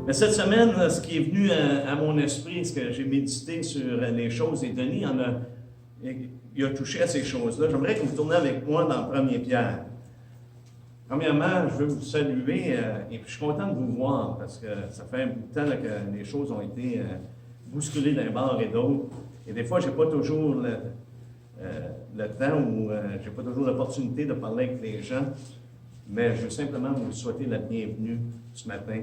Mais cette semaine, ce qui est venu à mon esprit, ce que j'ai médité sur les choses, et Denis il a touché à ces choses-là. J'aimerais que vous tourniez avec moi dans 1er Pierre. Premièrement, je veux vous saluer et puis je suis content de vous voir parce que ça fait un bout de temps là, que les choses ont été bousculées d'un bord et d'autre. Et des fois, je n'ai pas toujours le temps ou je n'ai pas toujours l'opportunité de parler avec les gens, mais je veux simplement vous souhaiter la bienvenue ce matin.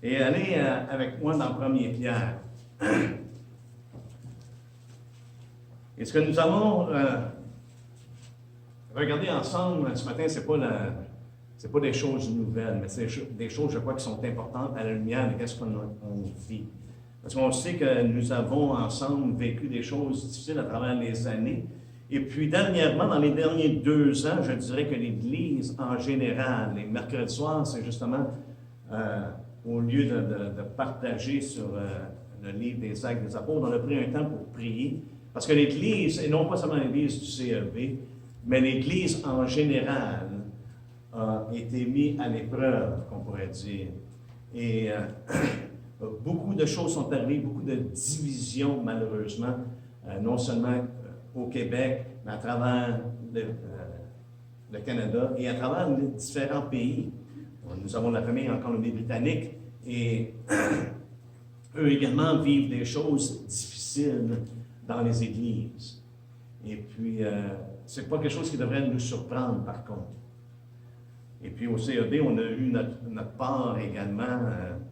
Et allez avec moi dans 1er Pierre. Et ce que nous allons regarder ensemble ce matin, c'est pas des choses nouvelles, mais c'est des choses, je crois, qui sont importantes à la lumière de ce qu'on vit. Parce qu'on sait que nous avons ensemble vécu des choses difficiles à travers les années. Et puis, dernièrement, dans les derniers 2 ans, je dirais que l'Église, en général, les mercredis soirs, c'est justement, au lieu de partager sur le livre des Actes des Apôtres, on a pris un temps pour prier. Parce que l'Église, et non pas seulement l'Église du CEB, mais l'Église en général, a été mise à l'épreuve, qu'on pourrait dire. Et beaucoup de choses sont arrivées, beaucoup de divisions, malheureusement, non seulement au Québec, mais à travers le Canada et à travers les différents pays. Nous avons la famille en Colombie-Britannique et eux également vivent des choses difficiles dans les églises. Et puis, ce n'est pas quelque chose qui devrait nous surprendre, par contre. Et puis, au CEB, on a eu notre part également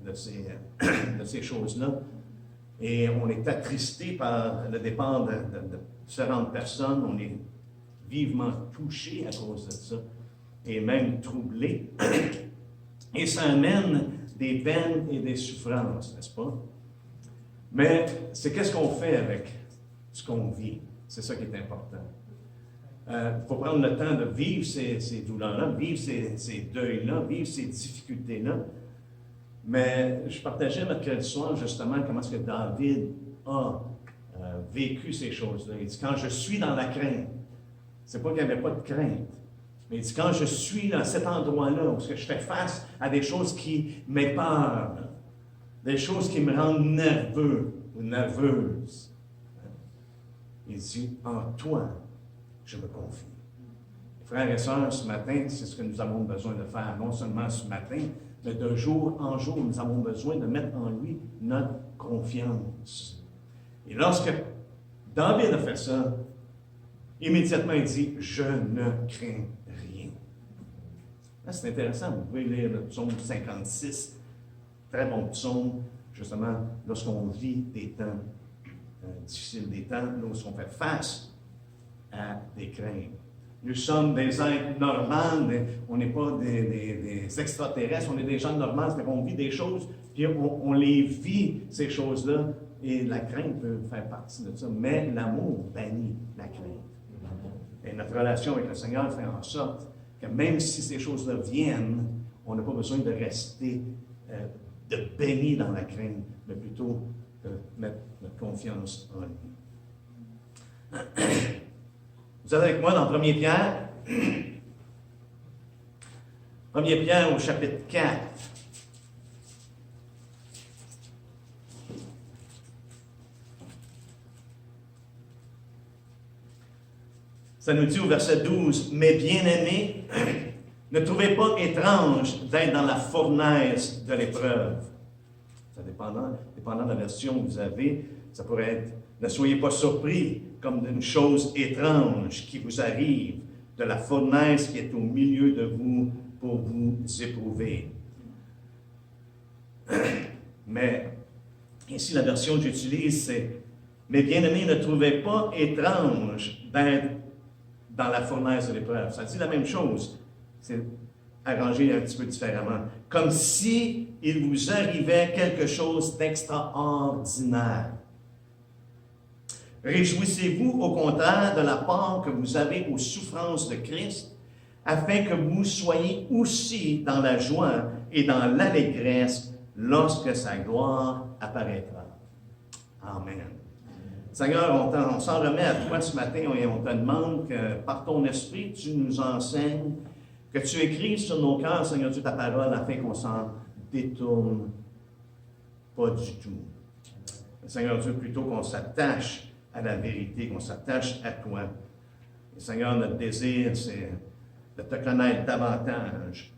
de ces choses-là. Et on est attristé par le départ de différentes personnes. On est vivement touché à cause de ça. Et même troublé. Et ça amène des peines et des souffrances, n'est-ce pas? Mais c'est qu'est-ce qu'on fait avec ce qu'on vit. C'est ça qui est important. Il faut prendre le temps de vivre ces douleurs-là, vivre ces deuils-là, vivre ces difficultés-là. Mais je partageais mercredi soir justement comment est-ce que David a vécu ces choses-là. Il dit, quand je suis dans la crainte, c'est pas qu'il n'y avait pas de crainte, mais il dit, quand je suis dans cet endroit-là, où je fais face à des choses qui m'épeurent, des choses qui me rendent nerveux ou nerveuse, il dit, en toi, je me confie. Frères et sœurs, ce matin, c'est ce que nous avons besoin de faire, non seulement ce matin, mais de jour en jour, nous avons besoin de mettre en lui notre confiance. Et lorsque David a fait ça, immédiatement il dit, je ne crains rien. Là, c'est intéressant, vous pouvez lire le psaume 56, très bon psaume, justement, lorsqu'on vit des temps difficiles, des temps lorsqu'on fait face à des craintes. Nous sommes des êtres normaux, on n'est pas des extraterrestres, on est des gens normaux, c'est-à-dire qu'on vit des choses, puis on les vit, ces choses-là, et la crainte peut faire partie de ça, mais l'amour bannit la crainte. Et notre relation avec le Seigneur fait en sorte que même si ces choses-là viennent, on n'a pas besoin de rester, de baigner dans la crainte, mais plutôt de mettre notre confiance en lui. Vous êtes avec moi dans 1er Pierre? 1er Pierre au chapitre 4. Ça nous dit au verset 12, « Mes bien-aimés, ne trouvez pas étrange d'être dans la fournaise de l'épreuve. » Ça dépendant de la version que vous avez, ça pourrait être « Ne soyez pas surpris comme d'une chose étrange qui vous arrive, de la fournaise qui est au milieu de vous pour vous éprouver. » Mais ici, la version que j'utilise, c'est « Mes bien-aimés, ne trouvez pas étrange d'être dans la fournaise de l'épreuve. » Ça dit la même chose, c'est arrangé un petit peu différemment. Comme si il vous arrivait quelque chose d'extraordinaire. Réjouissez-vous au contraire de la part que vous avez aux souffrances de Christ, afin que vous soyez aussi dans la joie et dans l'allégresse lorsque sa gloire apparaîtra. Amen. Seigneur, on s'en remet à toi ce matin et on te demande que par ton esprit, tu nous enseignes, que tu écrives sur nos cœurs, Seigneur Dieu, ta parole, afin qu'on s'en détourne Pas du tout. Seigneur Dieu, plutôt qu'on s'attache à la vérité, qu'on s'attache à toi. Et Seigneur, notre désir, c'est de te connaître davantage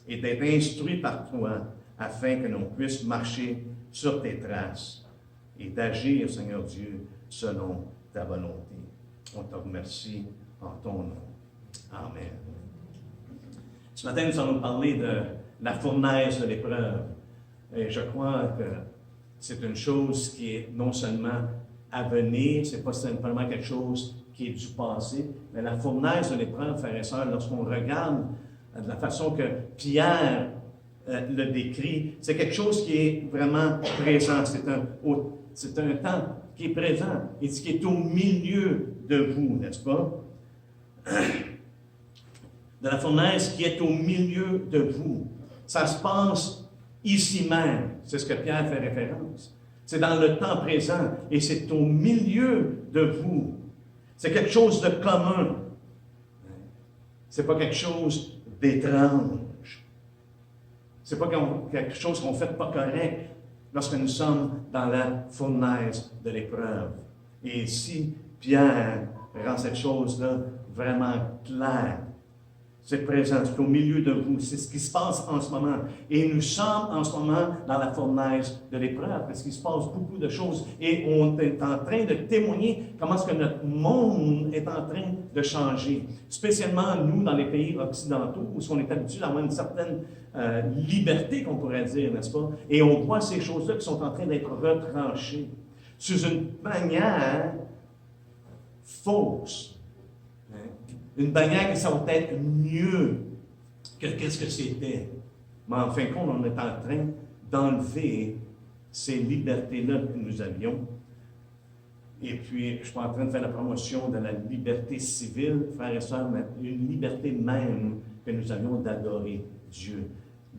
et d'être instruit par toi afin que l'on puisse marcher sur tes traces et d'agir, Seigneur Dieu, selon ta volonté. On te remercie en ton nom. Amen. Ce matin, nous allons parler de la fournaise de l'épreuve. Et je crois que c'est une chose qui est non seulement à venir, ce n'est pas simplement quelque chose qui est du passé, mais la fournaise de l'épreuve, frères et sœurs, lorsqu'on regarde de la façon que Pierre le décrit, c'est quelque chose qui est vraiment présent. C'est un temps qui est présent et qui est au milieu de vous, n'est-ce pas? De la fournaise qui est au milieu de vous. Ça se passe ici même. C'est ce que Pierre fait référence. C'est dans le temps présent et c'est au milieu de vous. C'est quelque chose de commun. C'est pas quelque chose d'étrange. C'est pas quelque chose qu'on fait pas correct lorsque nous sommes dans la fournaise de l'épreuve. Et ici, Pierre rend cette chose-là vraiment claire. C'est présent, c'est au milieu de vous. C'est ce qui se passe en ce moment. Et nous sommes en ce moment dans la fournaise de l'épreuve, parce qu'il se passe beaucoup de choses. Et on est en train de témoigner comment est-ce que notre monde est en train de changer. Spécialement nous, dans les pays occidentaux, où on est habitué à avoir une certaine liberté, qu'on pourrait dire, n'est-ce pas? Et on voit ces choses-là qui sont en train d'être retranchées sous une manière fausse. Une bannière que ça va être mieux que qu'est-ce que c'était. Mais en fin de compte, on est en train d'enlever ces libertés-là que nous avions. Et puis, je ne suis pas en train de faire la promotion de la liberté civile, frères et sœurs, mais une liberté même que nous avions d'adorer Dieu.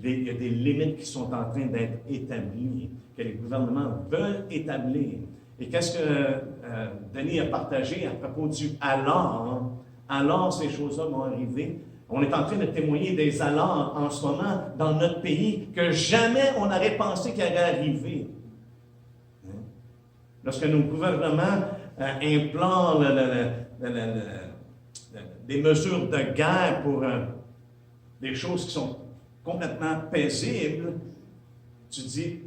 Il y a des limites qui sont en train d'être établies, que les gouvernements veulent établir. Et qu'est-ce que Denis a partagé à propos du alors? Alors, ces choses-là vont arriver. On est en train de témoigner des alors en ce moment dans notre pays que jamais on n'aurait pensé qu'il allait arriver. Lorsque nos gouvernements implantent des mesures de guerre pour des choses qui sont complètement paisibles, tu te dis,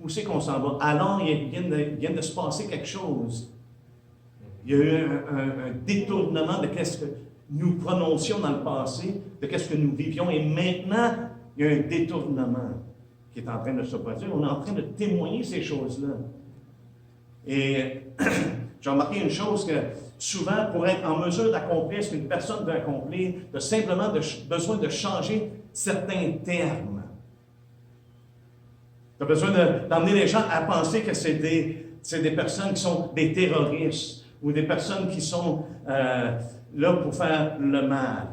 où c'est qu'on s'en va? Alors, il vient de se passer quelque chose. Il y a eu un détournement de ce que nous prononcions dans le passé, de ce que nous vivions, et maintenant, il y a un détournement qui est en train de se produire. On est en train de témoigner ces choses-là. Et j'ai remarqué une chose que souvent, pour être en mesure d'accomplir ce qu'une personne veut accomplir, tu as simplement besoin de changer certains termes. Tu as besoin d'emmener les gens à penser que c'est des personnes qui sont des terroristes, ou des personnes qui sont là pour faire le mal.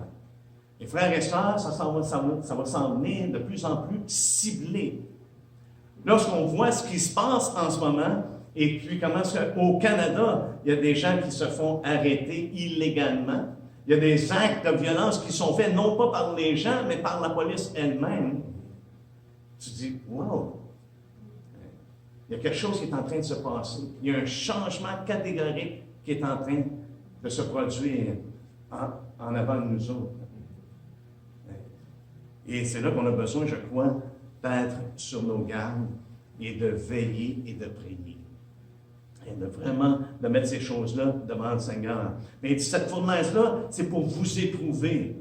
Et frères et sœurs, ça va s'en venir de plus en plus ciblé. Lorsqu'on voit ce qui se passe en ce moment, et puis comment au Canada, il y a des gens qui se font arrêter illégalement. Il y a des actes de violence qui sont faits non pas par les gens, mais par la police elle-même. Tu te dis, wow! Il y a quelque chose qui est en train de se passer. Il y a un changement catégorique qui est en train de se produire en avant de nous autres. Et c'est là qu'on a besoin, je crois, d'être sur nos gardes et de veiller et de prier. Et de vraiment de mettre ces choses-là devant le Seigneur. Mais cette fournaise-là, c'est pour vous éprouver.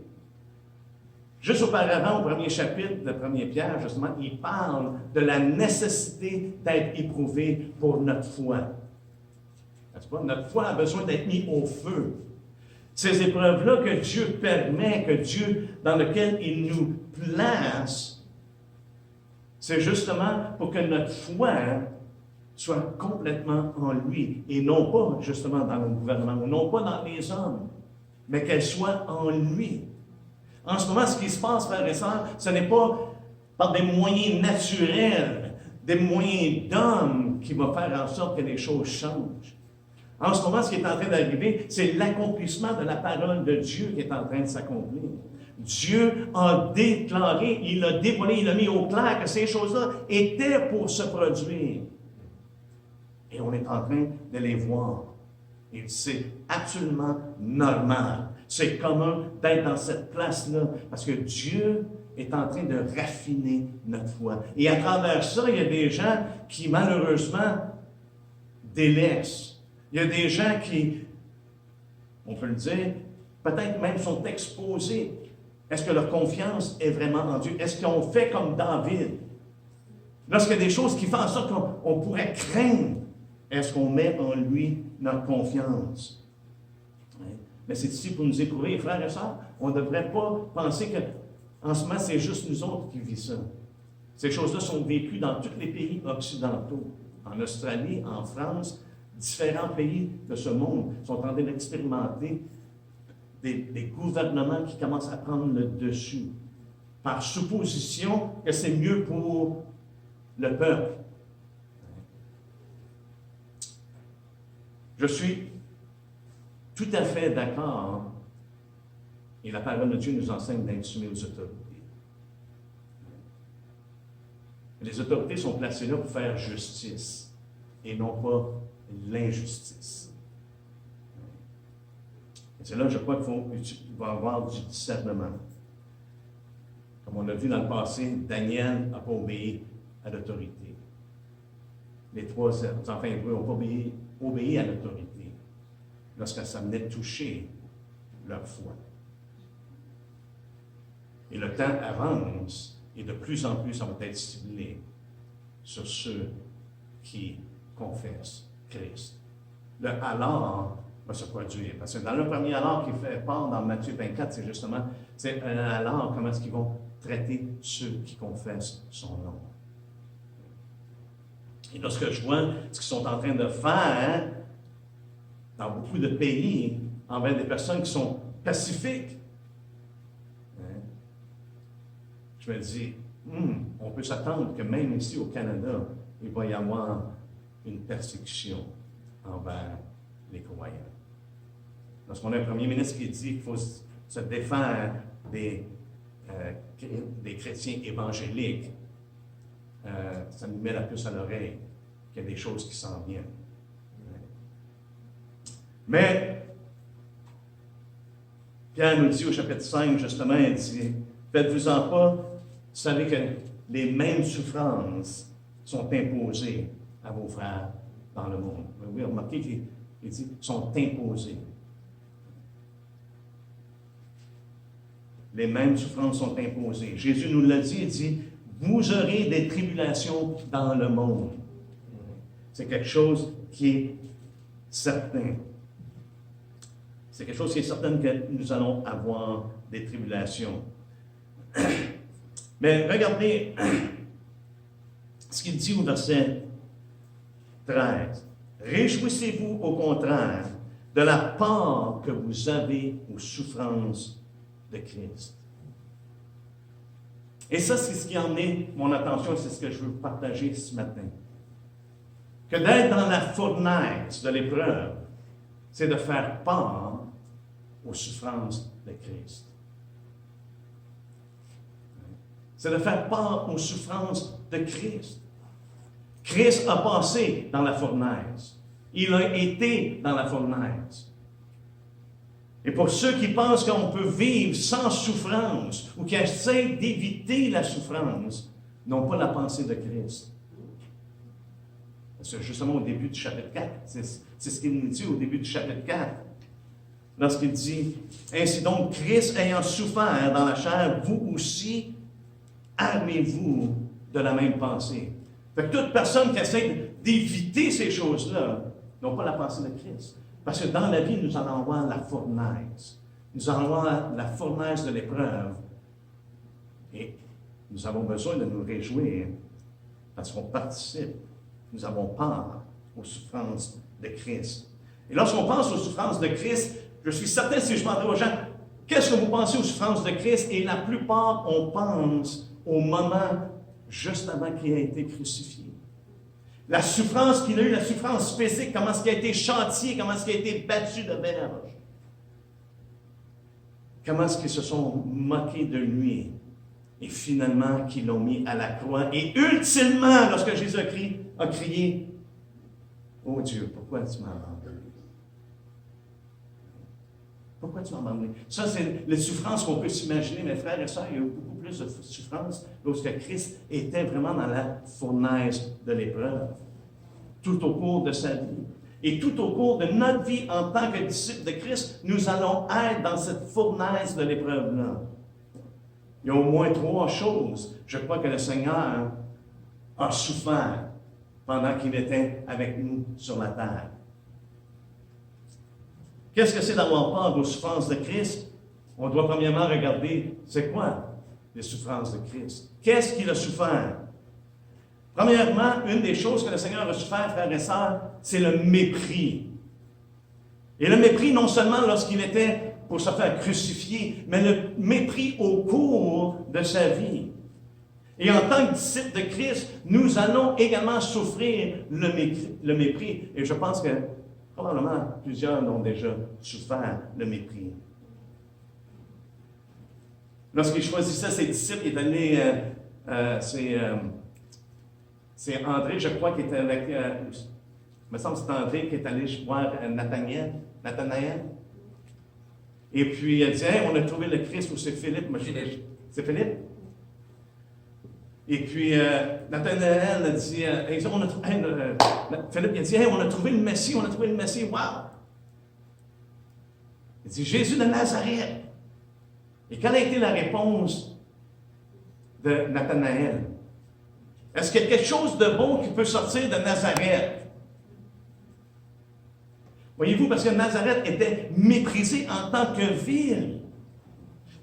Juste auparavant, au premier chapitre de 1 Pierre, justement, il parle de la nécessité d'être éprouvé pour notre foi. Notre foi a besoin d'être mise au feu. Ces épreuves-là que Dieu permet, dans lesquelles il nous place, c'est justement pour que notre foi soit complètement en lui, et non pas justement dans le gouvernement, ou non pas dans les hommes, mais qu'elle soit en lui. En ce moment, ce qui se passe, frères et sœurs, ce n'est pas par des moyens naturels, des moyens d'hommes qui vont faire en sorte que les choses changent. En ce moment, ce qui est en train d'arriver, c'est l'accomplissement de la parole de Dieu qui est en train de s'accomplir. Dieu a déclaré, il a dévoilé, il a mis au clair que ces choses-là étaient pour se produire. Et on est en train de les voir. Et c'est absolument normal. C'est commun d'être dans cette place-là parce que Dieu est en train de raffiner notre foi. Et à travers ça, il y a des gens qui, malheureusement, délaissent. Il y a des gens qui, on peut le dire, peut-être même sont exposés. Est-ce que leur confiance est vraiment en Dieu? Est-ce qu'on fait comme David? Lorsqu'il y a des choses qui font en sorte qu'on pourrait craindre, est-ce qu'on met en lui notre confiance? Mais c'est ici pour nous éprouver, frères et sœurs. On ne devrait pas penser qu'en ce moment, c'est juste nous autres qui vivons ça. Ces choses-là sont vécues dans tous les pays occidentaux. En Australie, en France, différents pays de ce monde sont en train d'expérimenter des gouvernements qui commencent à prendre le dessus, par supposition que c'est mieux pour le peuple. Je suis tout à fait d'accord, et la parole de Dieu nous enseigne d'être soumis aux autorités. Les autorités sont placées là pour faire justice, et non pas l'injustice. Et c'est là, je crois qu'il va y avoir du discernement. Comme on l'a vu dans le passé, Daniel n'a pas obéi à l'autorité. Les trois enfants hébreux n'ont pas obéi à l'autorité lorsque ça venait de toucher leur foi. Et le temps avance et de plus en plus, ça va être ciblé sur ceux qui confessent Christ. Le alors va se produire. Parce que dans le premier alors qui fait part dans Matthieu 24, c'est justement, c'est un alors, comment est-ce qu'ils vont traiter ceux qui confessent son nom. Et lorsque je vois ce qu'ils sont en train de faire dans beaucoup de pays envers des personnes qui sont pacifiques, je me dis, on peut s'attendre que même ici au Canada, il va y avoir une persécution envers les croyants. Lorsqu'on a un premier ministre qui dit qu'il faut se défaire des chrétiens évangéliques, ça nous met la puce à l'oreille qu'il y a des choses qui s'en viennent. Mais, Pierre nous dit au chapitre 5, justement, il dit, faites-vous-en pas, vous savez que les mêmes souffrances sont imposées à vos frères dans le monde. Oui, remarquez qu'il dit, sont imposées. Les mêmes souffrances sont imposées. Jésus nous l'a dit, il dit, vous aurez des tribulations dans le monde. C'est quelque chose qui est certain. C'est quelque chose qui est certain que nous allons avoir des tribulations. Mais regardez ce qu'il dit au verset 13. Réjouissez-vous au contraire de la part que vous avez aux souffrances de Christ. Et ça, c'est ce qui a emmené mon attention, c'est ce que je veux partager ce matin. Que d'être dans la fournaise de l'épreuve, c'est de faire part aux souffrances de Christ. C'est de faire part aux souffrances de Christ. Christ a passé dans la fournaise. Il a été dans la fournaise. Et pour ceux qui pensent qu'on peut vivre sans souffrance ou qui essaient d'éviter la souffrance, n'ont pas la pensée de Christ. Parce que justement au début du chapitre 4, c'est ce qu'il nous dit au début du chapitre 4. Lorsqu'il dit, « Ainsi donc, Christ ayant souffert dans la chair, vous aussi, armez-vous de la même pensée. » Fait que toute personne qui essaie d'éviter ces choses-là n'ont pas la pensée de Christ. Parce que dans la vie, nous allons avoir la fournaise. Nous allons avoir la fournaise de l'épreuve. Et nous avons besoin de nous réjouir parce qu'on participe. Nous avons part aux souffrances de Christ. Et lorsqu'on pense aux souffrances de Christ, je suis certain, si je demandais aux gens, qu'est-ce que vous pensez aux souffrances de Christ? Et la plupart, on pense au moment juste avant qu'il ait été crucifié. La souffrance qu'il a eue, la souffrance physique, comment est-ce qu'il a été châtié, comment est-ce qu'il a été battu de verge. comment est-ce qu'ils se sont moqués de lui, et finalement qu'ils l'ont mis à la croix, et ultimement, lorsque Jésus a crié, « Oh Dieu, pourquoi tu m'as abandonné? Pourquoi tu m'as abandonné? » Ça, c'est les souffrances qu'on peut s'imaginer, mes frères et sœurs. Il y a eu beaucoup plus de souffrances lorsque Christ était vraiment dans la fournaise de l'épreuve, tout au cours de sa vie. Et tout au cours de notre vie en tant que disciples de Christ, nous allons être dans cette fournaise de l'épreuve-là. Il y a au moins 3 choses, je crois, que le Seigneur a souffert pendant qu'il était avec nous sur la terre. Qu'est-ce que c'est d'avoir peur aux souffrances de Christ? On doit premièrement regarder, c'est quoi les souffrances de Christ? Qu'est-ce qu'il a souffert? Premièrement, une des choses que le Seigneur a souffert, frères et sœurs, c'est le mépris. Et le mépris, non seulement lorsqu'il était pour se faire crucifier, mais le mépris au cours de sa vie. Et en tant que disciples de Christ, nous allons également souffrir le mépris. Et je pense que probablement plusieurs ont déjà souffert le mépris. Lorsqu'il choisissait ses disciples, il est allé, c'est André, je crois, qui était avec, il me semble que c'est André qui est allé voir Nathanaël. Et puis il dit, hey, on a trouvé le Christ, ou c'est Philippe? C'est Philippe? Et puis Nathanaël a dit, Philippe il a dit, hey, on a trouvé le Messie, wow! Il dit, Jésus de Nazareth. Et quelle a été la réponse de Nathanaël? Est-ce qu'il y a quelque chose de bon qui peut sortir de Nazareth? Voyez-vous, parce que Nazareth était méprisé en tant que ville.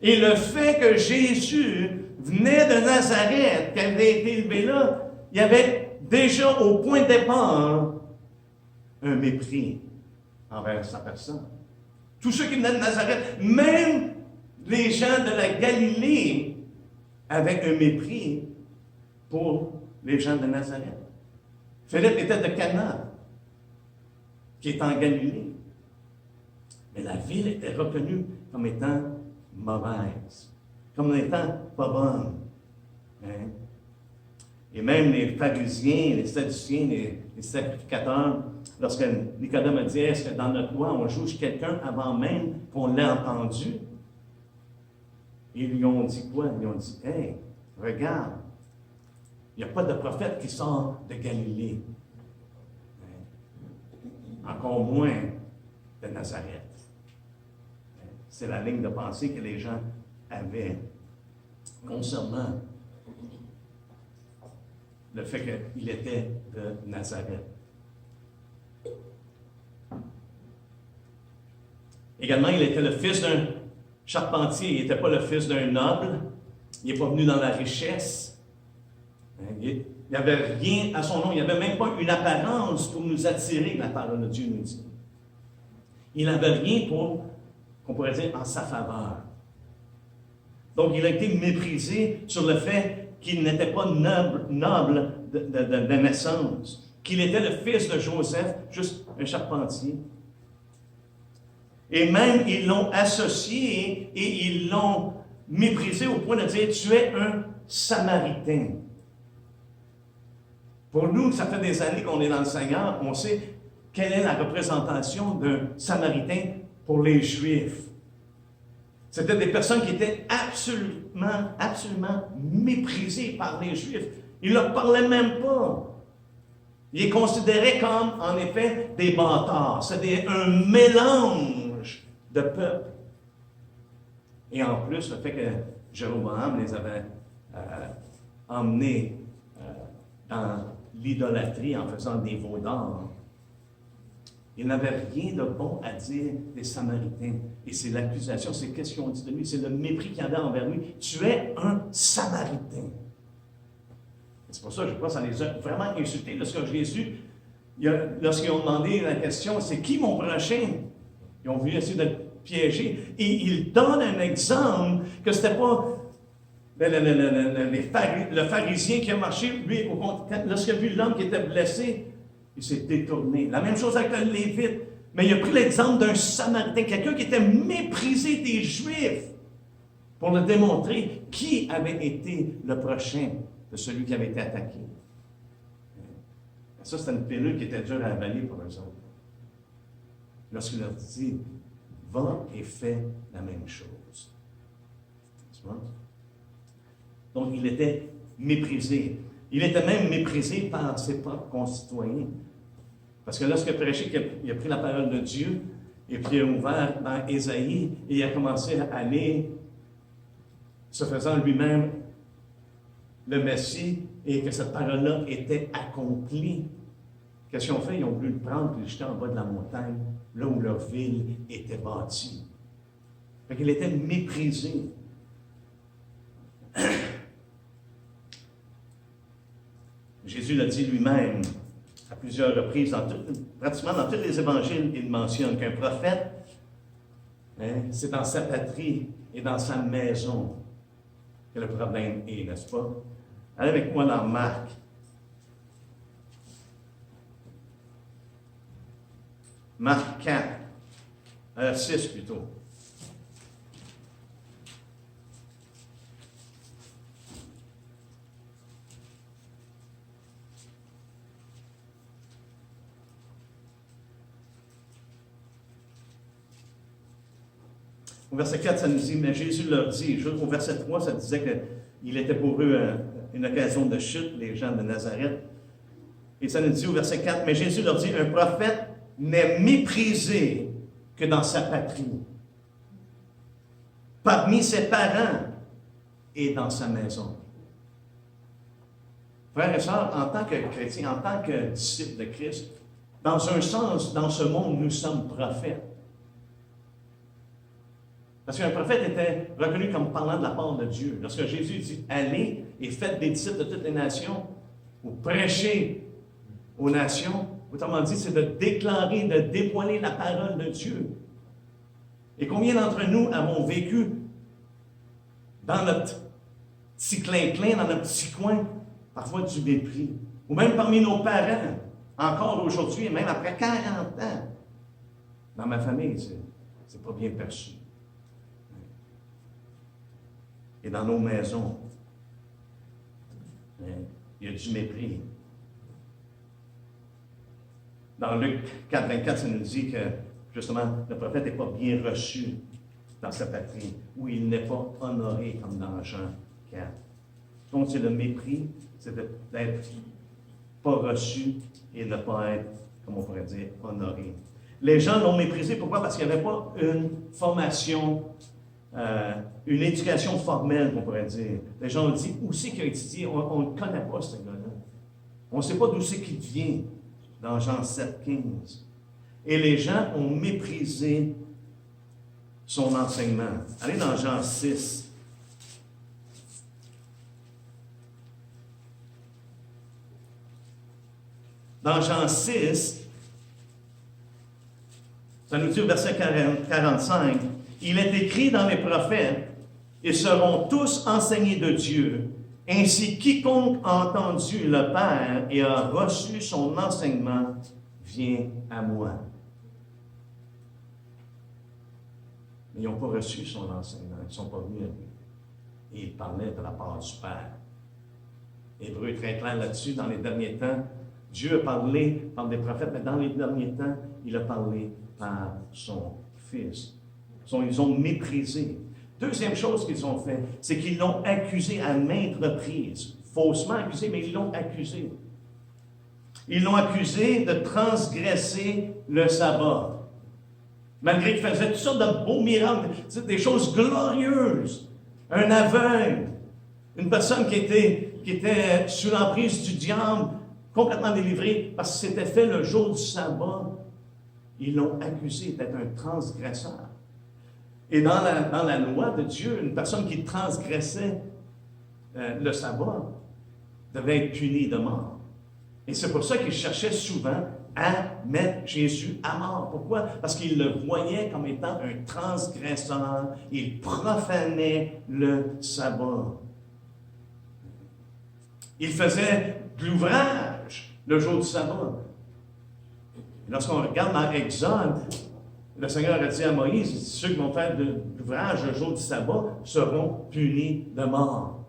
Et le fait que Jésus venait de Nazareth, qu'il avait été élevé là, il y avait déjà au point de départ un mépris envers sa personne. Tous ceux qui venaient de Nazareth, même les gens de la Galilée, avaient un mépris pour les gens de Nazareth. Philippe était de Cana, qui est en Galilée. Mais la ville était reconnue comme étant mauvaise, comme étant pas bonne. Hein? Et même les pharisiens, les sadduciens, les sacrificateurs, lorsque Nicodème a dit, est-ce que dans notre loi, on juge quelqu'un avant même qu'on l'ait entendu? Ils lui ont dit quoi? Ils lui ont dit, hey, regarde, il n'y a pas de prophète qui sort de Galilée. Encore moins de Nazareth. C'est la ligne de pensée que les gens avaient concernant le fait qu'il était de Nazareth. Également, il était le fils d'un charpentier. Il n'était pas le fils d'un noble. Il n'est pas venu dans la richesse. Il n'y avait rien à son nom. Il n'y avait même pas une apparence pour nous attirer, la parole de Dieu nous dit. Il n'avait rien pour, qu'on pourrait dire, en sa faveur. Donc, il a été méprisé sur le fait qu'il n'était pas noble de naissance, qu'il était le fils de Joseph, juste un charpentier. Et même, ils l'ont associé et ils l'ont méprisé au point de dire, tu es un Samaritain. Pour nous, ça fait des années qu'on est dans le Seigneur, on sait quelle est la représentation d'un Samaritain pour les Juifs. C'était des personnes qui étaient absolument méprisées par les Juifs. Ils ne leur parlaient même pas. Ils les considéraient comme, en effet, des bâtards. C'était un mélange de peuples. Et en plus, le fait que Jéroboam les avait emmenés dans l'idolâtrie en faisant des veaux d'or, il n'avait rien de bon à dire des Samaritains. Et c'est l'accusation, c'est qu'est-ce qu'ils ont dit de lui, c'est le mépris qu'il y avait envers lui. Tu es un Samaritain. C'est pour ça que je crois que ça les a vraiment insultés. Lorsque Jésus, lorsqu'ils ont demandé la question, c'est qui mon prochain? Ils ont voulu essayer de le piéger. Et il donne un exemple que ce n'était pas le pharisien qui a marché, lui, lorsqu'il a vu l'homme qui était blessé, il s'est détourné. La même chose avec le Lévite. Mais il a pris l'exemple d'un Samaritain, quelqu'un qui était méprisé des Juifs. pour le démontrer qui avait été le prochain de celui qui avait été attaqué. Ça, c'était une pilule qui était dure à avaler pour eux autres. Lorsqu'il leur dit, va et fais la même chose. Tu vois? Donc, il était méprisé. Il était même méprisé par ses propres concitoyens. Parce que lorsqu'il a prêché, il a pris la parole de Dieu, et puis il a ouvert dans Ésaïe, et il a commencé à aller, se faisant lui-même le Messie, et que cette parole-là était accomplie. Qu'est-ce qu'ils ont fait? Ils ont voulu le prendre et le jeter en bas de la montagne, là où leur ville était bâtie. Fait qu'il était méprisé. Jésus l'a dit lui-même à plusieurs reprises, pratiquement dans tous les évangiles, il mentionne qu'un prophète, c'est dans sa patrie et dans sa maison que le problème est, n'est-ce pas? Allez avec moi dans Marc. Marc 4, 6 plutôt. Au verset 4, ça nous dit, mais Jésus leur dit, au verset 3, ça disait qu'il était pour eux une occasion de chute, les gens de Nazareth. Et ça nous dit au verset 4, mais Jésus leur dit, un prophète n'est méprisé que dans sa patrie, parmi ses parents et dans sa maison. Frères et sœurs, en tant que chrétiens, en tant que disciples de Christ, dans un sens, dans ce monde, nous sommes prophètes. Parce qu'un prophète était reconnu comme parlant de la part de Dieu. Lorsque Jésus dit « Allez et faites des disciples de toutes les nations » ou « Prêchez aux nations », autrement dit, c'est de déclarer, de dévoiler la parole de Dieu. Et combien d'entre nous avons vécu dans notre petit clin-clin, dans notre petit coin, parfois du mépris, ou même parmi nos parents, encore aujourd'hui, même après 40 ans. Dans ma famille, c'est pas bien perçu. Et dans nos maisons, il y a du mépris. Dans Luc 4, 24, ça nous dit que, justement, le prophète n'est pas bien reçu dans sa patrie, où il n'est pas honoré, comme dans Jean 4. Donc, c'est le mépris, c'est d'être pas reçu et ne pas être, comme on pourrait dire, honoré. Les gens l'ont méprisé, pourquoi? Parce qu'il n'y avait pas une formation, une éducation formelle, on pourrait dire. Les gens ont dit, où c'est qu'il a étudié? On ne connaît pas, ce gars-là. On ne sait pas d'où c'est qu'il vient, dans Jean 7, 15. Et les gens ont méprisé son enseignement. Allez dans Jean 6. Dans Jean 6, ça nous dit au verset 45, « Il est écrit dans les prophètes, ils seront tous enseignés de Dieu. Ainsi, quiconque a entendu le Père et a reçu son enseignement vient à moi. » Mais ils n'ont pas reçu son enseignement, ils ne sont pas venus à lui. Et il parlait de la part du Père. Hébreu est très clair là-dessus, dans les derniers temps. Dieu a parlé par des prophètes, mais dans les derniers temps, il a parlé par son Fils. Ils ont méprisé. Deuxième chose qu'ils ont fait, c'est qu'ils l'ont accusé à maintes reprises. Faussement accusé, mais ils l'ont accusé. Ils l'ont accusé de transgresser le sabbat. Malgré qu'il faisait toutes sortes de beaux miracles, des choses glorieuses. Un aveugle, une personne qui était sous l'emprise du diable, complètement délivrée parce que c'était fait le jour du sabbat. Ils l'ont accusé d'être un transgresseur. Et dans la loi de Dieu, une personne qui transgressait le sabbat devait être punie de mort. Et c'est pour ça qu'il cherchait souvent à mettre Jésus à mort. Pourquoi? Parce qu'il le voyait comme étant un transgresseur. Il profanait le sabbat. Il faisait de l'ouvrage le jour du sabbat. Lorsqu'on regarde dans Exode, Le Seigneur a dit à Moïse, ceux qui vont faire de l'ouvrage le jour du sabbat seront punis de mort.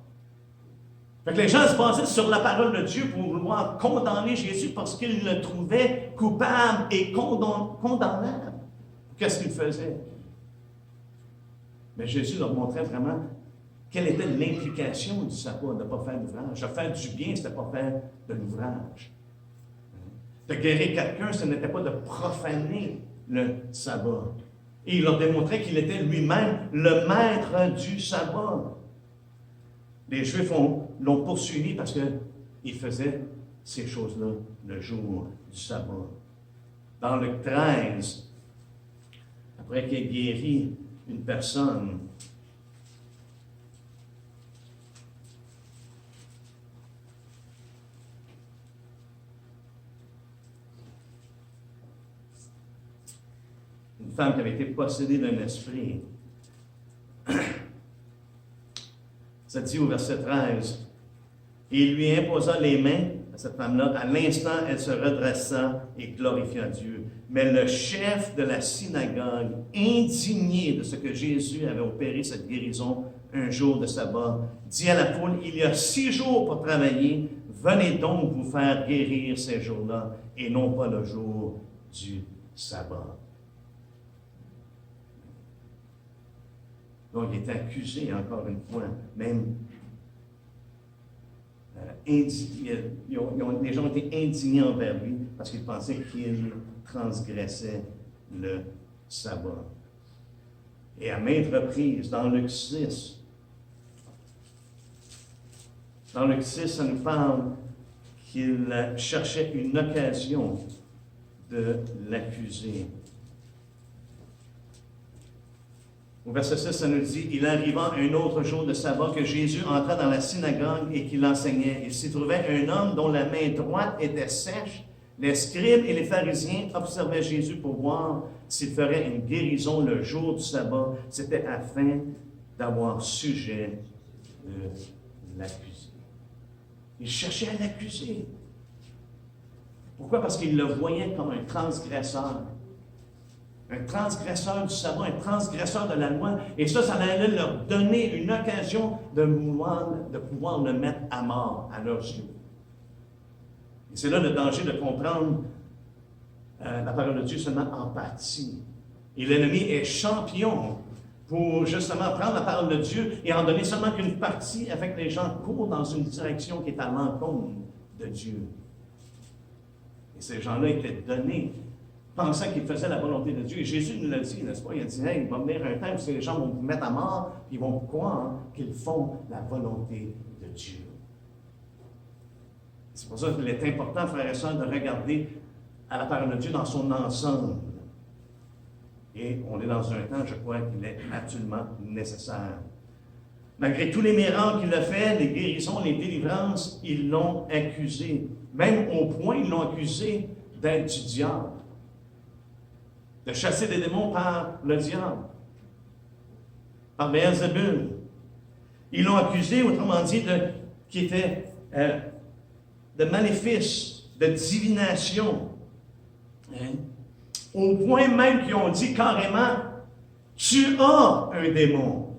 Fait que les gens se basaient sur la parole de Dieu pour vouloir condamner Jésus parce qu'ils le trouvaient coupable et condamnable. Qu'est-ce qu'il faisait? Mais Jésus leur montrait vraiment quelle était l'implication du sabbat de ne pas faire d'ouvrage. De faire du bien, ce n'était pas faire de l'ouvrage. De guérir quelqu'un, ce n'était pas de profaner le sabbat. Et il leur démontrait qu'il était lui-même le maître du sabbat. Les Juifs l'ont poursuivi parce qu'il faisait ces choses-là le jour du sabbat. Dans Luc 13, après qu'il ait guéri une personne, une femme qui avait été possédée d'un esprit. Ça dit au verset 13, « Et il lui imposa les mains à cette femme-là. À l'instant, elle se redressa et glorifia Dieu. Mais le chef de la synagogue, indigné de ce que Jésus avait opéré cette guérison un jour de sabbat, dit à la foule, « Il y a 6 jours pour travailler. Venez donc vous faire guérir ces jours-là et non pas le jour du sabbat. » Donc, il est accusé, encore une fois, même les gens ont été indignés envers lui parce qu'ils pensaient qu'il transgressait le sabbat. Et à maintes reprises, dans Luc 6, ça nous parle qu'il cherchait une occasion de l'accuser. Au verset 6, ça nous dit, « Il arriva un autre jour de sabbat que Jésus entra dans la synagogue et qu'il enseignait. Il s'y trouvait un homme dont la main droite était sèche. Les scribes et les pharisiens observaient Jésus pour voir s'il ferait une guérison le jour du sabbat. C'était afin d'avoir sujet de l'accuser. » Il cherchait à l'accuser. Pourquoi? Parce qu'il le voyait comme un transgresseur. Un transgresseur du sabbat, un transgresseur de la loi. Et ça allait leur donner une occasion de pouvoir le mettre à mort à leurs yeux. Et c'est là le danger de comprendre la parole de Dieu seulement en partie. Et l'ennemi est champion pour justement prendre la parole de Dieu et en donner seulement qu'une partie afin que les gens courent dans une direction qui est à l'encontre de Dieu. Et ces gens-là étaient donnés pensant qu'ils faisaient la volonté de Dieu. Et Jésus nous l'a dit, n'est-ce pas? Il a dit, « Hey, il va venir un temps où les gens vont vous mettre à mort, puis ils vont croire qu'ils font la volonté de Dieu. » C'est pour ça qu'il est important, frères et sœurs, de regarder à la parole de Dieu dans son ensemble. Et on est dans un temps, je crois, qu'il est absolument nécessaire. Malgré tous les miracles qu'il a fait, les guérisons, les délivrances, ils l'ont accusé. Même au point, ils l'ont accusé d'être du diable. De chasser des démons par le diable, par Béelzébul. Ils l'ont accusé, autrement dit, qui était de maléfice, de divination. Hein? Au point même qu'ils ont dit carrément, tu as un démon.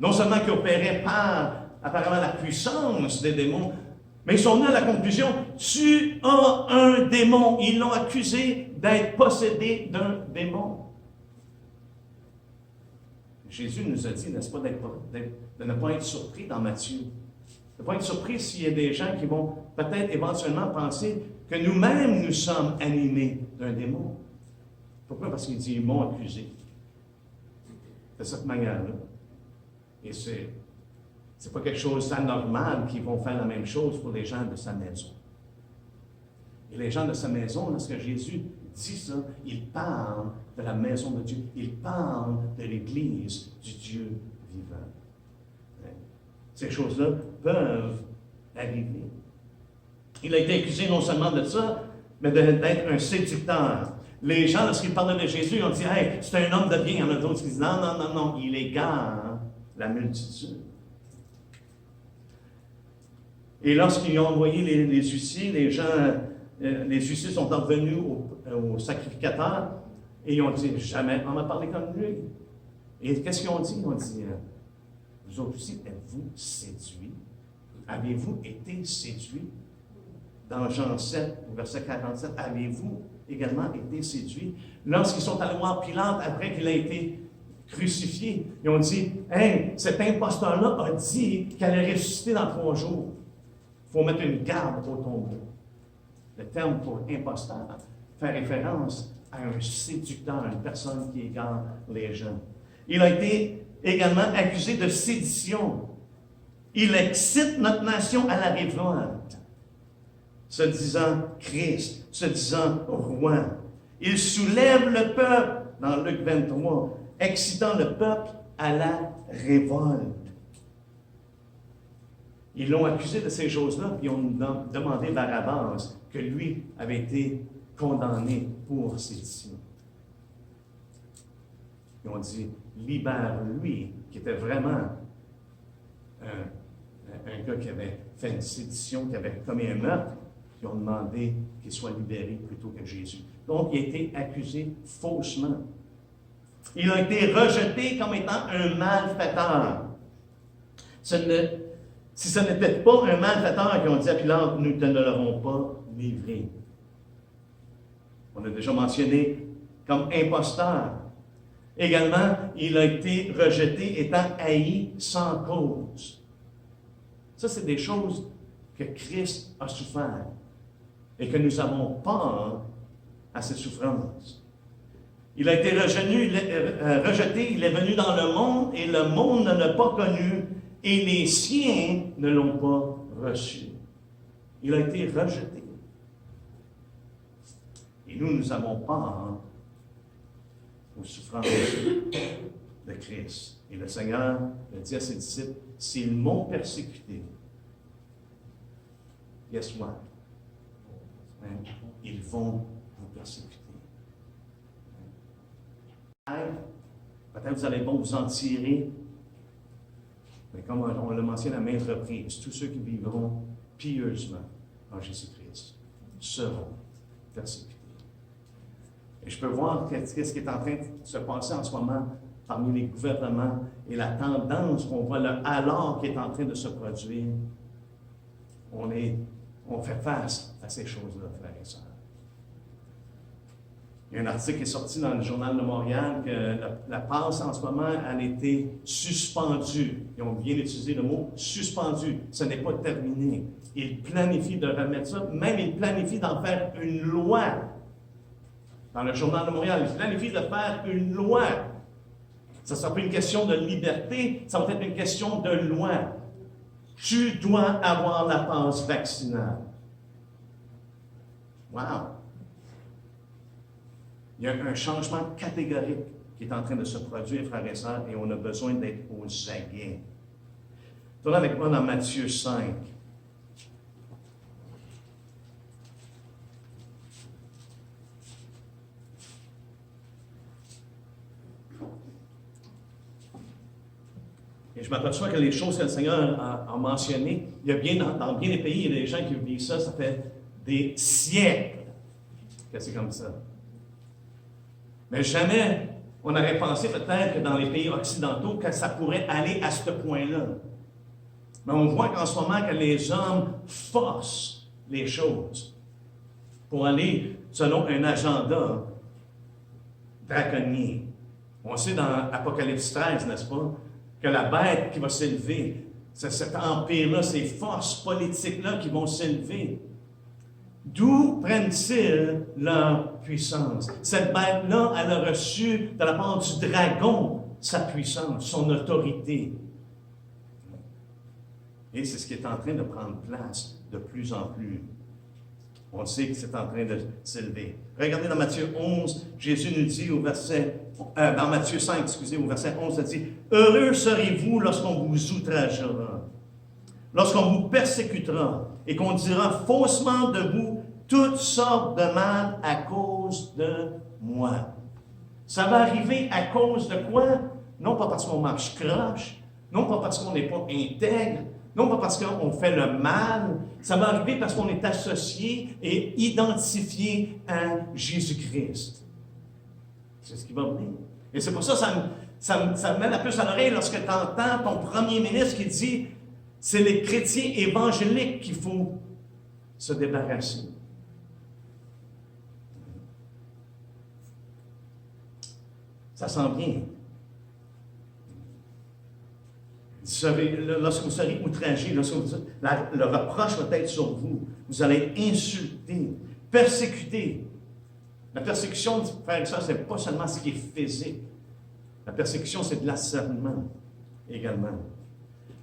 Non seulement qu'ils opéraient par, apparemment, la puissance des démons, mais ils sont venus à la conclusion, tu as un démon. Ils l'ont accusé d'être possédé d'un démon. Jésus nous a dit, n'est-ce pas, de ne pas être surpris dans Matthieu. De ne pas être surpris s'il y a des gens qui vont peut-être éventuellement penser que nous-mêmes nous sommes animés d'un démon. Pourquoi? Parce qu'il dit, ils m'ont accusé. De cette manière-là. Et c'est pas quelque chose d'anormal qu'ils vont faire la même chose pour les gens de sa maison. Et les gens de sa maison, lorsque Jésus dit ça, il parle de la maison de Dieu. Il parle de l'Église du Dieu vivant. Ces choses-là peuvent arriver. Il a été accusé non seulement de ça, mais d'être un séducteur. Les gens, lorsqu'ils parlaient de Jésus, ils ont dit, « Hey, c'est un homme de bien. » Il y en a d'autres qui disent, « Non, non, non, non, il égare la multitude. » Et lorsqu'ils ont envoyé les huissiers, les huissiers sont revenus au sacrificateur Et ils ont dit, jamais on m'a parlé comme lui. Et qu'est-ce qu'ils ont dit? Ils ont dit, vous autres aussi, êtes-vous séduits? Avez-vous été séduits? Dans Jean 7, verset 47, avez-vous également été séduits? Lorsqu'ils sont allés voir Pilate après qu'il a été crucifié, ils ont dit, hey, cet imposteur-là a dit qu'elle allait ressusciter dans 3 jours. Il faut mettre une garde au tombeau. Le terme pour imposteur fait référence à un séducteur, une personne qui égare les gens. Il a été également accusé de sédition. Il excite notre nation à la révolte, se disant Christ, se disant roi. Il soulève le peuple, dans Luc 23, excitant le peuple à la révolte. Ils l'ont accusé de ces choses-là, puis ils ont demandé Barabbas, que lui avait été condamné pour sédition. Ils ont dit, libère-lui, qui était vraiment un gars qui avait fait une sédition, qui avait commis un meurtre. Ils ont demandé qu'il soit libéré plutôt que Jésus. Donc, il a été accusé faussement. Il a été rejeté comme étant un malfaiteur. Si ce n'était pas un malfaiteur qui ont dit à Pilate, nous ne te l'aurons pas livré. On a déjà mentionné comme imposteur. Également, il a été rejeté étant haï sans cause. Ça, c'est des choses que Christ a souffert et que nous avons peur à ses souffrances. Il a été rejeté, il est venu dans le monde et le monde ne l'a pas connu et les siens ne l'ont pas reçu. Il a été rejeté. Et nous avons peur aux souffrances de Christ. Et le Seigneur a dit à ses disciples, s'ils m'ont persécuté, guess what? Ils vont vous persécuter. Peut-être vous allez vous en tirer, mais comme on l'a mentionné à maintes reprises, tous ceux qui vivront pieusement en Jésus-Christ seront persécutés. Et je peux voir qu'est-ce qui est en train de se passer en ce moment parmi les gouvernements et la tendance qu'on voit, le alors qui est en train de se produire. On fait face à ces choses-là, frères et sœurs. Il y a un article qui est sorti dans le Journal de Montréal que la passe en ce moment, elle a été suspendue. Ils ont bien utilisé le mot suspendue. Ce n'est pas terminé. Ils planifient de remettre ça. Même ils planifient d'en faire une loi. Dans le Journal de Montréal, ils planifient de faire une loi. Ça ne sera pas une question de liberté, ça va être une question de loi. Tu dois avoir la passe vaccinale. Wow! Il y a un changement catégorique qui est en train de se produire, frères et sœurs, et on a besoin d'être aux aguets. Tournez avec moi dans Matthieu 5. Et je m'aperçois que les choses que le Seigneur a mentionnées, il y a bien dans bien des pays, il y a des gens qui vivent ça, ça fait des siècles que c'est comme ça. Mais jamais on aurait pensé peut-être que dans les pays occidentaux, que ça pourrait aller à ce point-là. Mais on voit qu'en ce moment, que les hommes forcent les choses pour aller selon un agenda draconien. On sait dans Apocalypse 13, n'est-ce pas, que la bête qui va s'élever, c'est cet empire-là, ces forces politiques-là qui vont s'élever. D'où prennent-ils leur puissance? Cette bête-là, elle a reçu de la part du dragon sa puissance, son autorité. Et c'est ce qui est en train de prendre place de plus en plus. On sait que c'est en train de s'élever. Regardez dans Matthieu 11, Jésus nous dit au verset, dans Matthieu 5, excusez, au verset 11, ça dit « Heureux serez-vous lorsqu'on vous outragera, lorsqu'on vous persécutera, et qu'on dira faussement de vous toutes sortes de mal à cause de moi. » Ça va arriver à cause de quoi? Non pas parce qu'on marche croche, non pas parce qu'on n'est pas intègre, non pas parce qu'on fait le mal, ça va arriver parce qu'on est associé et identifié à Jésus-Christ. C'est ce qui va venir. Et c'est pour ça que ça me met la puce à l'oreille lorsque tu entends ton premier ministre qui dit c'est les chrétiens évangéliques qu'il faut se débarrasser. Ça s'en vient. Lorsque vous serez outragés, le reproche va être sur vous. Vous allez être insultés, persécutés. La persécution, frère et sœur, ce n'est pas seulement ce qui est physique. La persécution, c'est de l'acharnement également.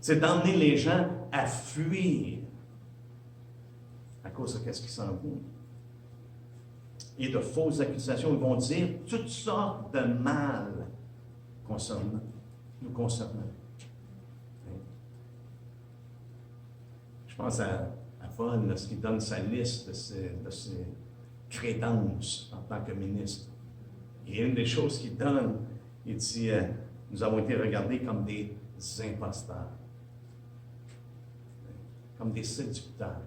C'est d'emmener les gens à fuir à cause de ce qui s'en vient. Et de fausses accusations. Ils vont dire toutes sortes de mal nous concernant. Je pense à Paul lorsqu'il donne sa liste de ses crédences en tant que ministre. Et une des choses qu'il donne, il dit nous avons été regardés comme des imposteurs, comme des séducteurs.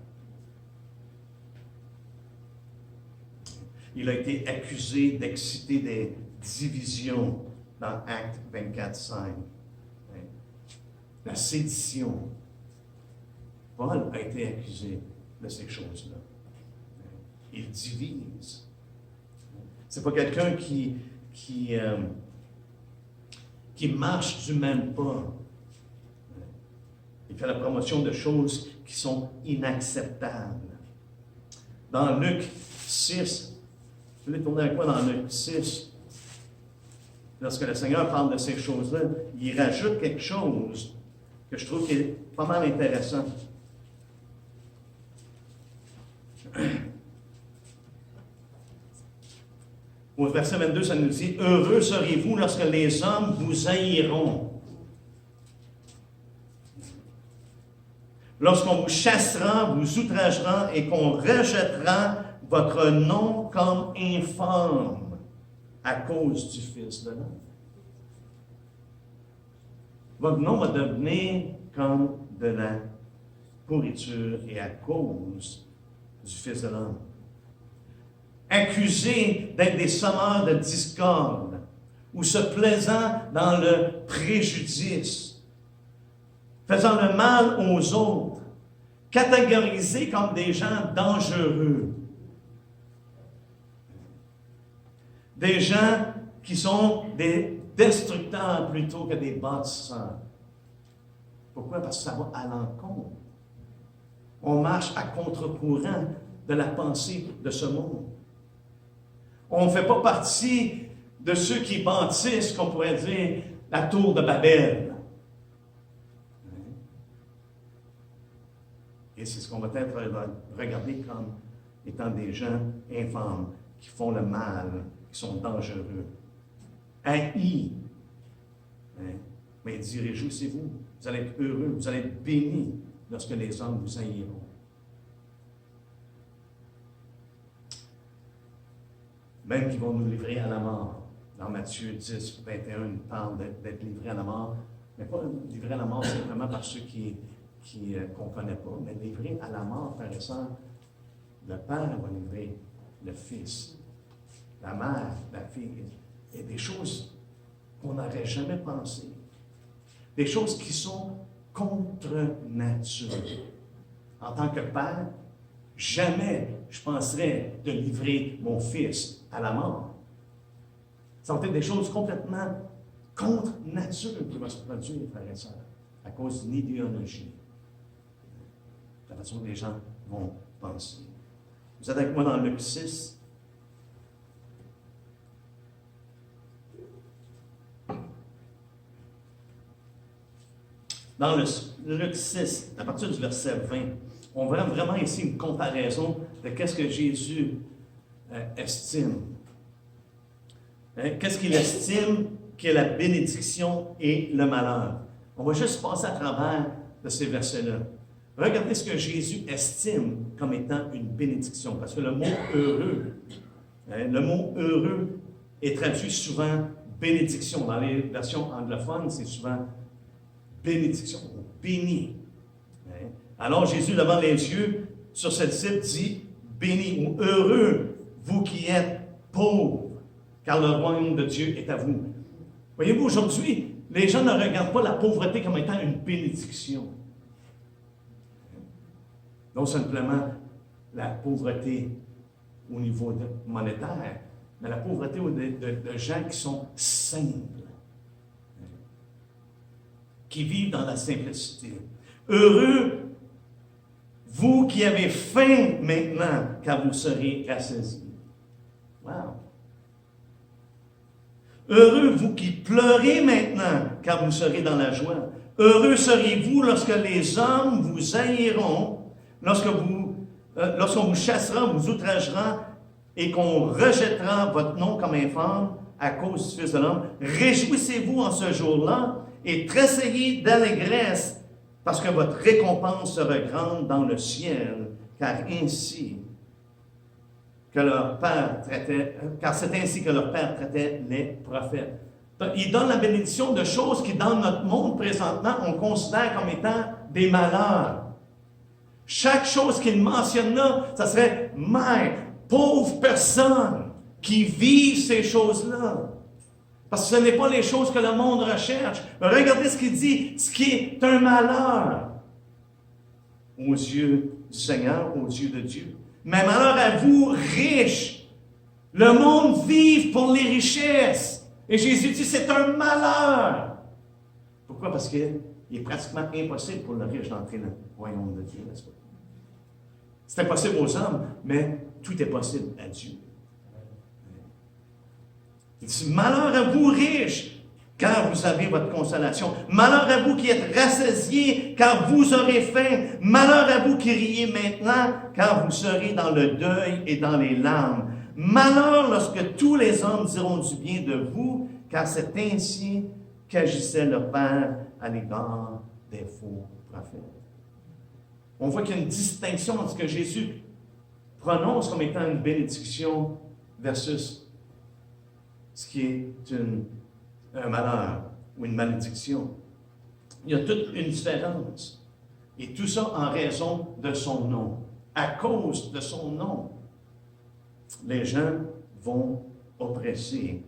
Il a été accusé d'exciter des divisions dans Actes 24:5. La sédition. Paul a été accusé de ces choses-là. Il divise. C'est pas quelqu'un qui marche du même pas. Il fait la promotion de choses qui sont inacceptables. Dans Luc 6, vous voulez tourner avec moi dans Luc 6, lorsque le Seigneur parle de ces choses-là, il rajoute quelque chose que je trouve qui est pas mal intéressant. Au verset 22, ça nous dit « Heureux serez-vous lorsque les hommes vous haïront. Lorsqu'on vous chassera, vous outragera et qu'on rejettera votre nom comme infâme à cause du Fils de l'homme. » Votre nom va devenir comme de la pourriture et à cause du Fils de l'homme. Accusés d'être des semeurs de discorde ou se plaisant dans le préjudice, faisant le mal aux autres, catégorisés comme des gens dangereux, des gens qui sont des destructeurs plutôt que des bâtisseurs. Pourquoi? Parce que ça va à l'encontre. On marche à contre-courant de la pensée de ce monde. On ne fait pas partie de ceux qui bâtissent, qu'on pourrait dire, la tour de Babel. Et c'est ce qu'on va être regardé comme étant des gens infâmes, qui font le mal, qui sont dangereux. Haïs. Mais il dit, réjouissez-vous, vous allez être heureux, vous allez être bénis lorsque les hommes vous haïront. Même qu'ils vont nous livrer à la mort. Dans Matthieu 10, 21, il parle d'être livré à la mort, mais pas livré à la mort simplement par ceux qu'on ne connaît pas, mais livré à la mort, frères et sœurs. Le Père va livrer le Fils, la mère, la fille, et des choses qu'on n'aurait jamais pensées. Des choses qui sont contre nature. En tant que père, jamais je penserais de livrer mon fils à la mort. Ça va être des choses complètement contre nature qui vont se produire, frères et sœurs, à cause d'une idéologie. La façon dont les gens vont penser. Vous êtes avec moi dans Luc 6. Dans Luc 6, à partir du verset 20, on voit vraiment ici une comparaison de qu'est-ce que Jésus estime. Qu'est-ce qu'il estime qu'est la bénédiction et le malheur. On va juste passer à travers de ces versets-là. Regardez ce que Jésus estime comme étant une bénédiction, parce que le mot heureux est traduit souvent bénédiction. Dans les versions anglophones, c'est souvent bénédiction, béni. Alors Jésus, levant les yeux sur cette disciple, dit béni ou heureux, vous qui êtes pauvres, car le royaume de Dieu est à vous. Voyez-vous, aujourd'hui, les gens ne regardent pas la pauvreté comme étant une bénédiction. Non simplement la pauvreté au niveau monétaire, mais la pauvreté de gens qui sont simples, qui vivent dans la simplicité. Heureux, vous qui avez faim maintenant, car vous serez rassasiés. Wow! Heureux, vous qui pleurez maintenant, car vous serez dans la joie. Heureux serez-vous lorsque les hommes vous haïront, lorsqu'on vous chassera, vous outragera, et qu'on rejettera votre nom comme infâme à cause du Fils de l'homme. Réjouissez-vous en ce jour-là, et tressaillez d'allégresse, parce que votre récompense sera grande dans le ciel, car c'est ainsi que leur père traitait les prophètes. Il donne la bénédiction de choses qui, dans notre monde présentement, on considère comme étant des malheurs. Chaque chose qu'il mentionne là, ça serait mère, pauvre personne qui vivent ces choses-là. Parce que ce n'est pas les choses que le monde recherche. Mais regardez ce qu'il dit, ce qui est un malheur aux yeux du Seigneur, aux yeux de Dieu. Mais malheur à vous, riches. Le monde vive pour les richesses. Et Jésus dit, c'est un malheur. Pourquoi? Parce qu'il est pratiquement impossible pour le riche d'entrer dans le royaume de Dieu, n'est-ce pas? C'est impossible aux hommes, mais tout est possible à Dieu. Il dit, malheur à vous riches, car vous avez votre consolation. Malheur à vous qui êtes rassasiés, car vous aurez faim. Malheur à vous qui riez maintenant, car vous serez dans le deuil et dans les larmes. Malheur lorsque tous les hommes diront du bien de vous, car c'est ainsi qu'agissait le Père à l'égard des faux prophètes. On voit qu'il y a une distinction entre ce que Jésus prononce comme étant une bénédiction versus ce qui est un malheur ou une malédiction. Il y a toute une différence. Et tout ça en raison de son nom. À cause de son nom, les gens vont oppresser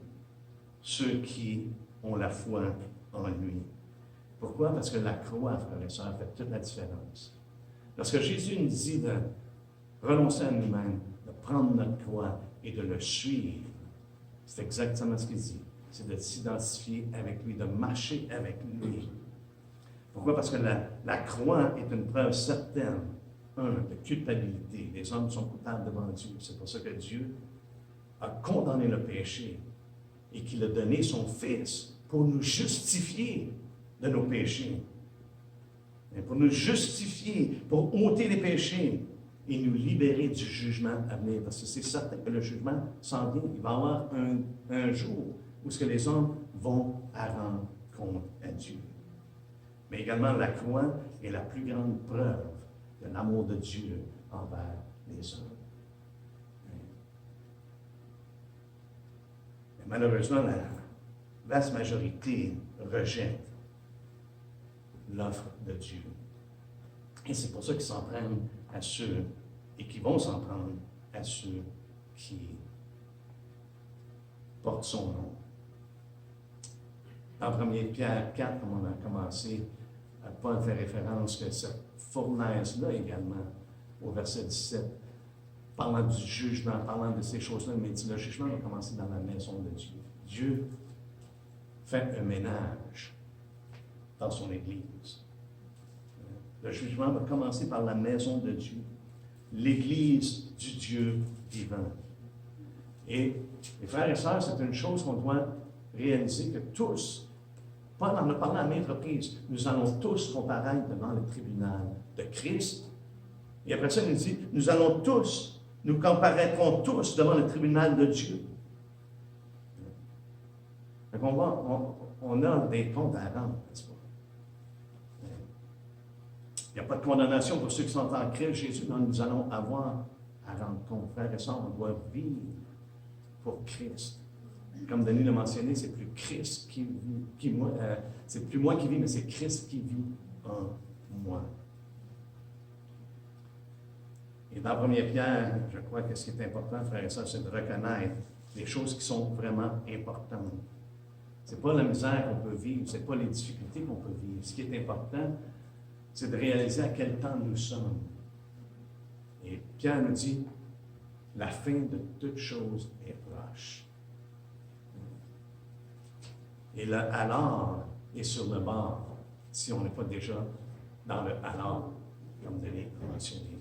ceux qui ont la foi en lui. Pourquoi? Parce que la croix, frères et sœurs, fait toute la différence. Lorsque Jésus nous dit de renoncer à nous-mêmes, de prendre notre croix et de le suivre, c'est exactement ce qu'il dit. C'est de s'identifier avec lui, de marcher avec lui. Pourquoi? Parce que la croix est une preuve certaine, de culpabilité. Les hommes sont coupables devant Dieu. C'est pour ça que Dieu a condamné le péché et qu'il a donné son Fils pour nous justifier de nos péchés. Et pour nous justifier, pour ôter les péchés et nous libérer du jugement à venir. Parce que c'est certain que le jugement s'en vient. Il va y avoir un jour où ce que les hommes vont à rendre compte à Dieu. Mais également, la croix est la plus grande preuve de l'amour de Dieu envers les hommes. Mais malheureusement, la vaste majorité rejette l'offre de Dieu. Et c'est pour ça qu'ils s'en prennent à ceux, et qui vont s'en prendre à ceux qui portent son nom. En 1 Pierre 4, comme on a commencé, Paul fait référence que cette fournaise-là également, au verset 17, parlant du jugement, parlant de ces choses-là, mais dit, le jugement va commencer dans la maison de Dieu. Dieu fait un ménage dans son Église. Le jugement va commencer par la maison de Dieu, l'Église du Dieu vivant. Et les frères et sœurs, c'est une chose qu'on doit réaliser que tous, Paul en a parlé à maintes reprises, nous allons tous comparaître devant le tribunal de Christ. Et après ça, il nous dit, nous comparaîtrons tous devant le tribunal de Dieu. Donc on a des comptes à rendre, n'est-ce pas? Il n'y a pas de condamnation pour ceux qui sont en Christ Jésus, mais nous allons avoir à rendre compte. Frères et sœurs, on doit vivre pour Christ. Comme Denis l'a mentionné, c'est plus Christ c'est plus moi qui vis, mais c'est Christ qui vit en moi. Et dans 1 Pierre, je crois que ce qui est important, frères et sœurs, c'est de reconnaître les choses qui sont vraiment importantes. Ce n'est pas la misère qu'on peut vivre, ce n'est pas les difficultés qu'on peut vivre. Ce qui est important, c'est de réaliser à quel temps nous sommes. Et Pierre nous dit, la fin de toute chose est proche. Et le alors est sur le bord, si on n'est pas déjà dans le alors, comme je l'ai mentionné.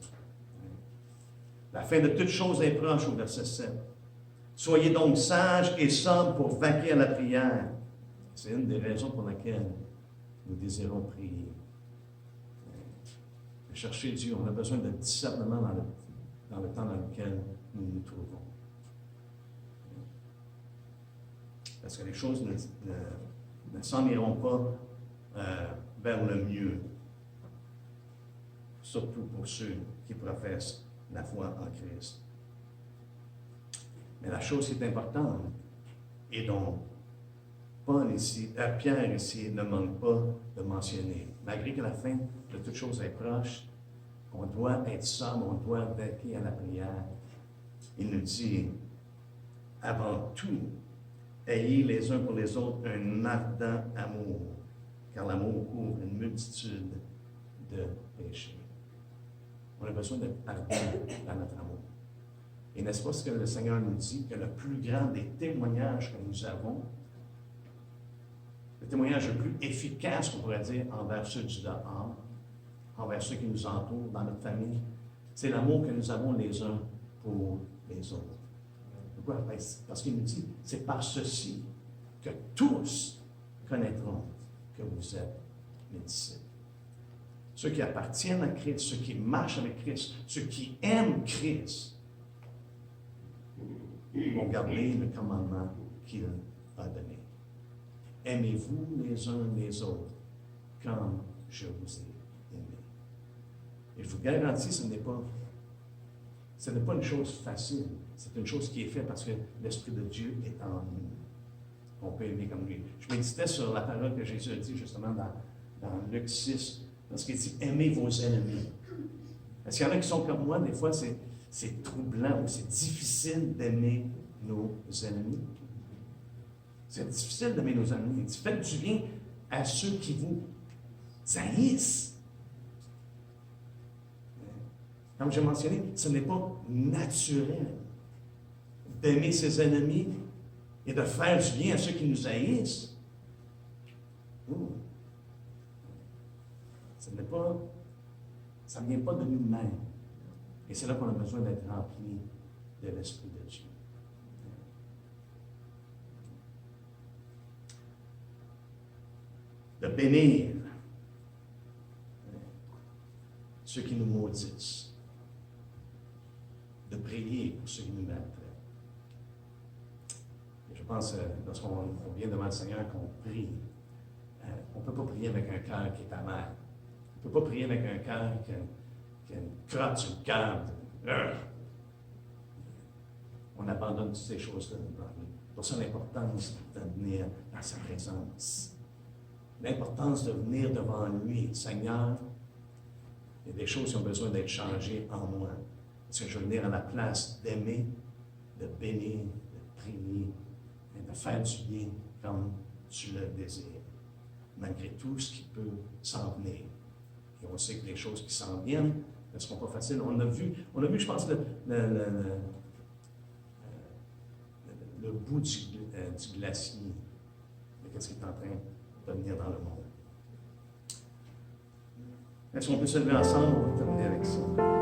La fin de toute chose est proche au verset 7. Soyez donc sages et sobres pour vaquer à la prière. C'est une des raisons pour laquelle nous désirons prier. Chercher Dieu, on a besoin de discernement dans le temps dans lequel nous nous trouvons. Parce que les choses ne s'en iront pas vers le mieux, surtout pour ceux qui professent la foi en Christ. Mais la chose qui est importante, et dont Paul ici, Pierre ici ne manque pas de mentionner, malgré que la fin de toute chose est proche, on doit être sobre, on doit vaquer à la prière. Il nous dit, avant tout, ayez les uns pour les autres un ardent amour, car l'amour couvre une multitude de péchés. On a besoin d'être ardent dans notre amour. Et n'est-ce pas ce que le Seigneur nous dit, que le plus grand des témoignages que nous avons, le témoignage le plus efficace, qu'on pourrait dire, envers ceux du dehors, envers ceux qui nous entourent dans notre famille, c'est l'amour que nous avons les uns pour les autres. Pourquoi? Parce qu'il nous dit, c'est par ceci que tous connaîtront que vous êtes mes disciples. Ceux qui appartiennent à Christ, ceux qui marchent avec Christ, ceux qui aiment Christ, vont garder le commandement qu'il a donné. Aimez-vous les uns les autres comme je vous ai aimé. Et je vous garantis, ce n'est pas une chose facile. C'est une chose qui est faite parce que l'Esprit de Dieu est en nous. On peut aimer comme lui. Je méditais sur la parole que Jésus a dit justement dans Luc 6, parce qu'il dit « Aimez vos ennemis ». Est-ce qu'il y en a qui sont comme moi, des fois, c'est troublant ou c'est difficile d'aimer nos ennemis? C'est difficile d'aimer nos ennemis. Faites du bien à ceux qui vous haïssent. Comme j'ai mentionné, ce n'est pas naturel d'aimer ses ennemis et de faire du bien à ceux qui nous haïssent. Ça ne vient pas de nous-mêmes. Et c'est là qu'on a besoin d'être rempli de l'Esprit de Dieu. De bénir ceux qui nous maudissent. De prier pour ceux qui nous maltraitent. Et je pense, lorsqu'on vient devant le Seigneur, qu'on prie, on ne peut pas prier avec un cœur qui est amer. On ne peut pas prier avec un cœur qui a une crotte sur le cœur. On abandonne toutes ces choses-là. Pour ça, l'importance de venir dans sa présence. L'importance de venir devant lui. Seigneur, il y a des choses qui ont besoin d'être changées en moi. Est-ce que je veux venir à la place d'aimer, de bénir, de prier, et de faire du bien comme tu le désires, malgré tout ce qui peut s'en venir. Et on sait que les choses qui s'en viennent ne seront pas faciles. On a vu, je pense, le bout du glacier, de ce qui est en train de venir dans le monde. Est-ce qu'on peut se lever ensemble pour terminer avec ça?